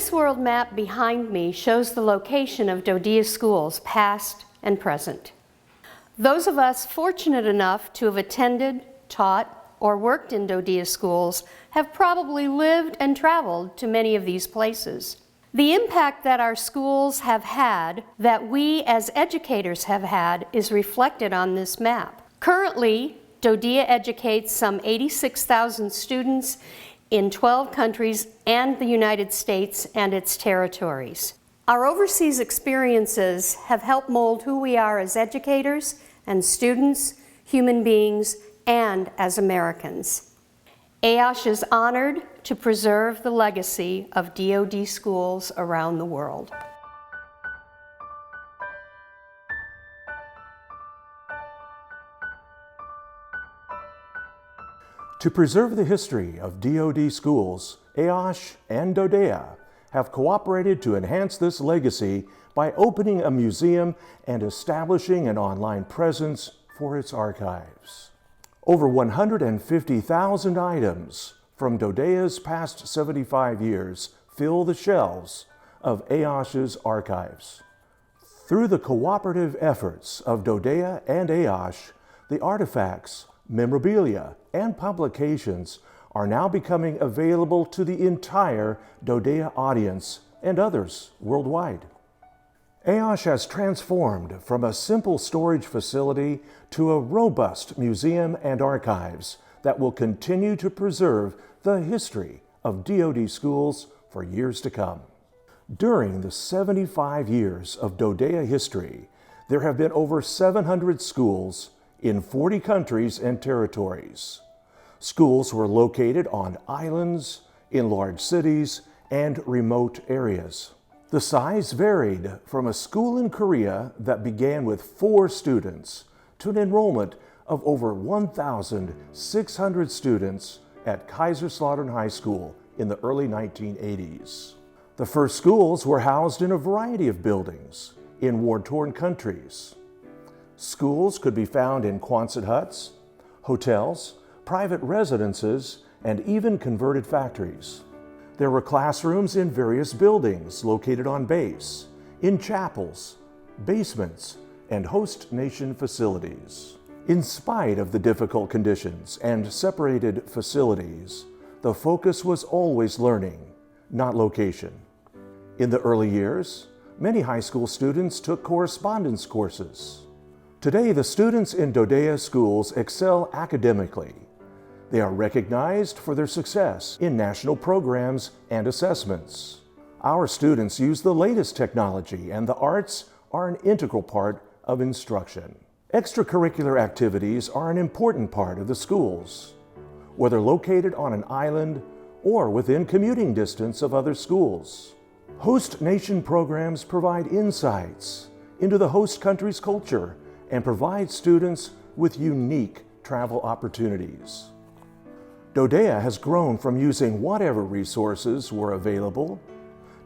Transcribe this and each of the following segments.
This world map behind me shows the location of DoDEA schools, past and present. Those of us fortunate enough to have attended, taught, or worked in DoDEA schools have probably lived and traveled to many of these places. The impact that our schools have had, that we as educators have had, is reflected on this map. Currently, DoDEA educates some 86,000 students in 12 countries and the United States and its territories. Our overseas experiences have helped mold who we are as educators and students, human beings, and as Americans. AOSHS is honored to preserve the legacy of DoD schools around the world. To preserve the history of DoD schools, AOSHS and DoDEA have cooperated to enhance this legacy by opening a museum and establishing an online presence for its archives. Over 150,000 items from DoDEA's past 75 years fill the shelves of AOSH's archives. Through the cooperative efforts of DoDEA and AOSH, the artifacts, memorabilia, and publications are now becoming available to the entire DoDEA audience and others worldwide. AOSH has transformed from a simple storage facility to a robust museum and archives that will continue to preserve the history of DoD schools for years to come. During the 75 years of DoDEA history, there have been over 700 schools in 40 countries and territories. Schools were located on islands, in large cities, and remote areas. The size varied from a school in Korea that began with 4 students to an enrollment of over 1,600 students at Kaiserslautern High School in the early 1980s. The first schools were housed in a variety of buildings in war-torn countries. Schools could be found in Quonset huts, hotels, private residences, and even converted factories. There were classrooms in various buildings located on base, in chapels, basements, and host nation facilities. In spite of the difficult conditions and separated facilities, the focus was always learning, not location. In the early years, many high school students took correspondence courses. Today, the students in DoDEA schools excel academically. They are recognized for their success in national programs and assessments. Our students use the latest technology, and the arts are an integral part of instruction. Extracurricular activities are an important part of the schools, whether located on an island or within commuting distance of other schools. Host nation programs provide insights into the host country's culture and provide students with unique travel opportunities. DoDEA has grown from using whatever resources were available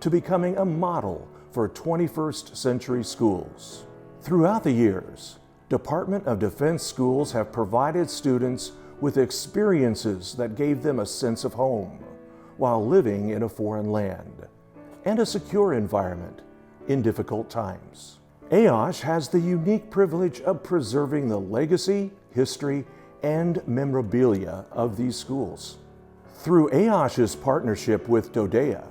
to becoming a model for 21st century schools. Throughout the years, Department of Defense schools have provided students with experiences that gave them a sense of home while living in a foreign land and a secure environment in difficult times. AOSH has the unique privilege of preserving the legacy, history, and memorabilia of these schools. Through AOSH's partnership with DoDEA,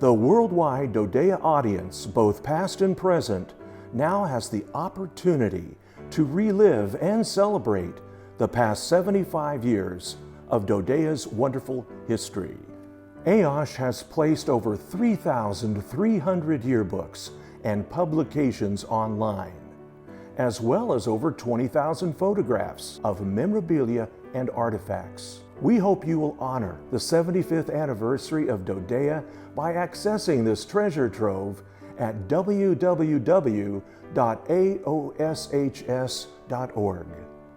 the worldwide DoDEA audience, both past and present, now has the opportunity to relive and celebrate the past 75 years of DoDEA's wonderful history. AOSH has placed over 3,300 yearbooks and publications online, as well as over 20,000 photographs of memorabilia and artifacts. We hope you will honor the 75th anniversary of DoDEA by accessing this treasure trove at www.aoshs.org.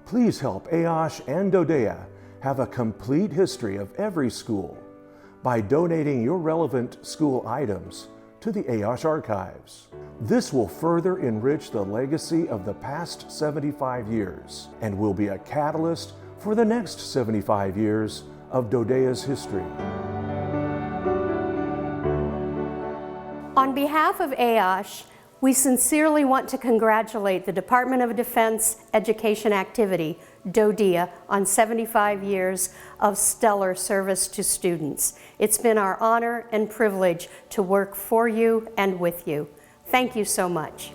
Please help AOSH and DoDEA have a complete history of every school by donating your relevant school items to the AOSH archives. This will further enrich the legacy of the past 75 years and will be a catalyst for the next 75 years of DoDEA's history. On behalf of AOSHS, we sincerely want to congratulate the Department of Defense Education Activity, DoDEA, on 75 years of stellar service to students. It's been our honor and privilege to work for you and with you. Thank you so much.